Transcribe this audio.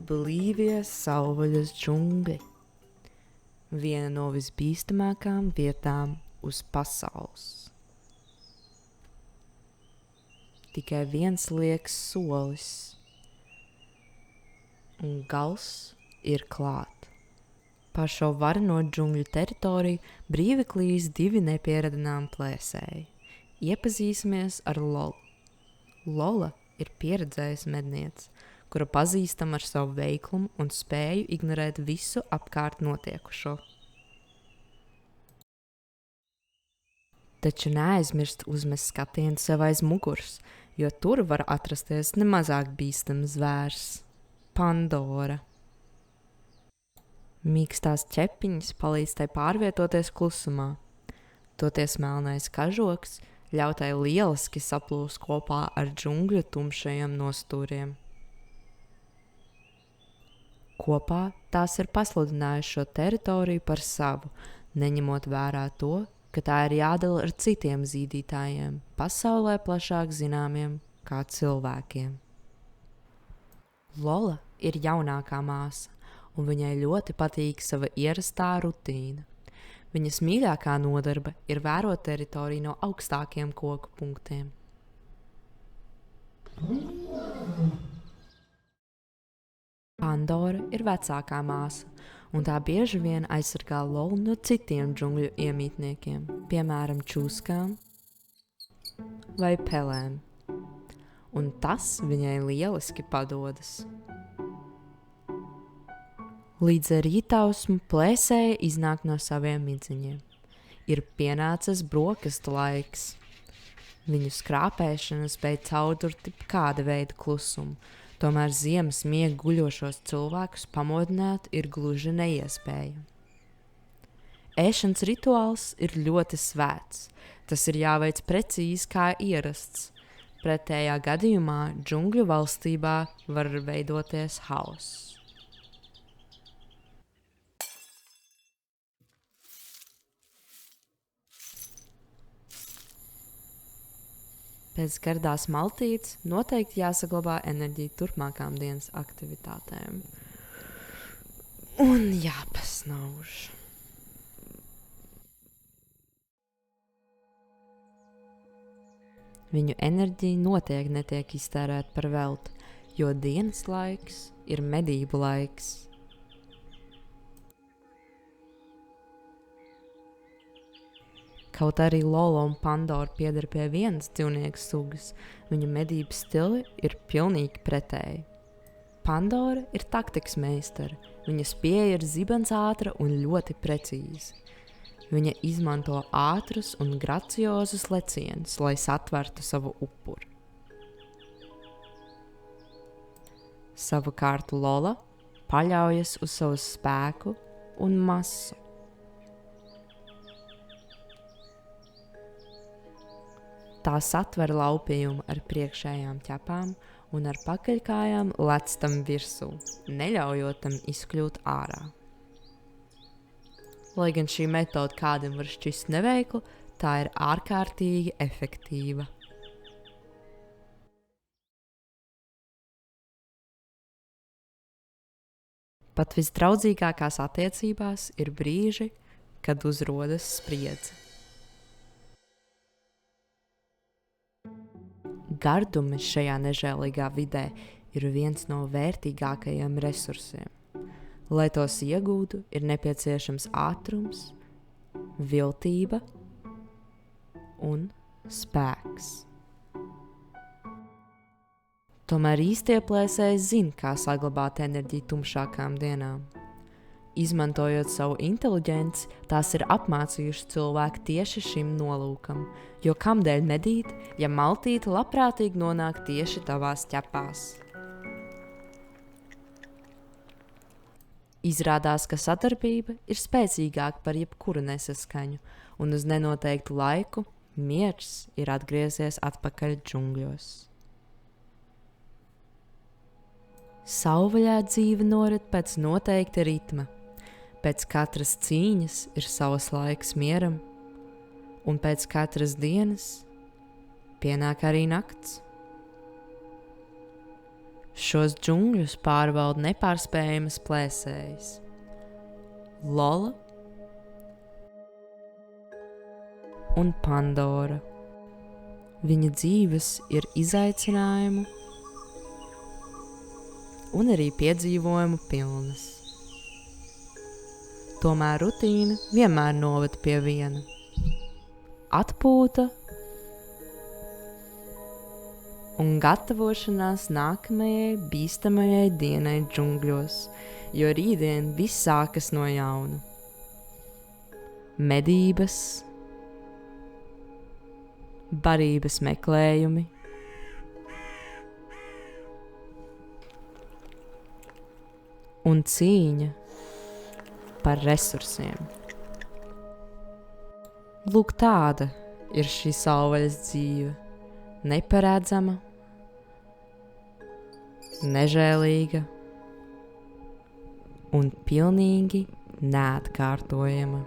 Bolīvijas savvaļas džungļi. Viena no visbīstamākām vietām uz pasaules. Tikai viens liekas solis, un gals ir klāt. Pār šo vareno džungļu teritoriju brīvi klīs divi nepieradināmi plēsēji. Iepazīsimies ar Lolu. Lola ir pieredzējusi medniece, kura pazīstama ar savu veiklumu un spēju ignorēt visu apkārt notiekušo. Taču neaizmirst uzmest skatienu sev aiz muguras, jo tur var atrasties nemazāk bīstams zvērs – Pandora. Mīkstās ķepiņas palīdz tai pārvietoties klusumā. Toties melnais kažoks ļauj tai lieliski saplūst kopā ar džungļu tumšajiem nostūriem. Kopā tās ir pasludinājušas šo teritoriju par savu, neņemot vērā to, ka tā ir jādala ar citiem zīdītājiem, pasaulē plašāk zināmiem kā cilvēkiem. Lola ir jaunākā māsa, un viņai ļoti patīk sava ierastā rutīna. Viņas mīļākā nodarbe ir vērot teritoriju no augstākiem koku punktiem. Pandora ir vecākā māsa, un tā bieži vien aizsargā Lolu no citiem džungļu iemītniekiem, piemēram, čūskām vai pelēm. Un tas viņai lieliski padodas. Līdz ar rītausmu plēsēja iznāk no saviem midziņiem. Ir pienācis brokastu laiks. Viņu skrāpēšana spēj caurdurt kāda veida klusumu, tomēr ziemas miegu guļošos cilvēkus pamodināt ir gluži neiespējami. Ēšanas rituāls ir ļoti svēts. Tas ir jāveic precīzi kā ierasts. Pretējā gadījumā džungļu valstībā var veidoties hauss. Pēc gardās maltītes noteikti jāsaglabā enerģija turpmākām dienas aktivitātēm. Un jāpasnauž. Viņu enerģija noteikti netiek iztērēta par velti, jo dienas laiks ir medību laiks. Kaut arī Lola un Pandora pieder pie vienas dzīvnieku sugas, viņu medību stili ir pilnīgi pretēji. Pandora ir taktikas meistara, viņas pieeja ir zibens ātra un ļoti precīzi. Viņa izmanto ātrus un graciozus lecienus, lai satvertu savu upuri. Savukārt Lola paļaujas uz savu spēku un masu. Tā satver laupījumu ar priekšējām ķepām un ar pakaļkājām lec tam virsū, neļaujot tam izkļūt ārā. Lai gan šī metode kādam var šķist neveikla, tā ir ārkārtīgi efektīva. Pat visdraudzīgākās attiecībās ir brīži, kad uzrodas spriedze. Gardumi šajā nežēlīgā vidē ir viens no vērtīgākajiem resursiem. Lai tos iegūtu, ir nepieciešams ātrums, viltība un spēks. Tomēr īstie plēsēji zina, kā saglabāt enerģiju tumšākām dienām. Izmantojot savu inteliģenci, tās ir apmācījušas cilvēku tieši šim nolūkam, jo kamdēļ medīt, ja maltīte labprātīgi nonāk tieši tavās ķepās. Izrādās, ka sadarbība ir spēcīgāka par jebkuru nesaskaņu, un uz nenoteiktu laiku miers ir atgriezies atpakaļ džungļos. Savvaļā dzīve norit pēc noteikta ritma. Pēc katras cīņas ir savs laiks mieram, un pēc katras dienas pienāk arī nakts. Šos džungļus pārvalda nepārspējamas plēsējas. Lola un Pandora. Viņa dzīves ir izaicinājumu un arī piedzīvojumu pilnas. Tomēr rutīna vienmēr noved pie viena – atpūta un gatavošanās nākamajai bīstamajai dienai džungļos, jo rītdien viss sākas no jauna. Medības, barības meklējumi, un cīņa par resursiem. Lūk, tāda ir šī savvaļas dzīve. Neparedzama, nežēlīga un pilnīgi neatkārtojama.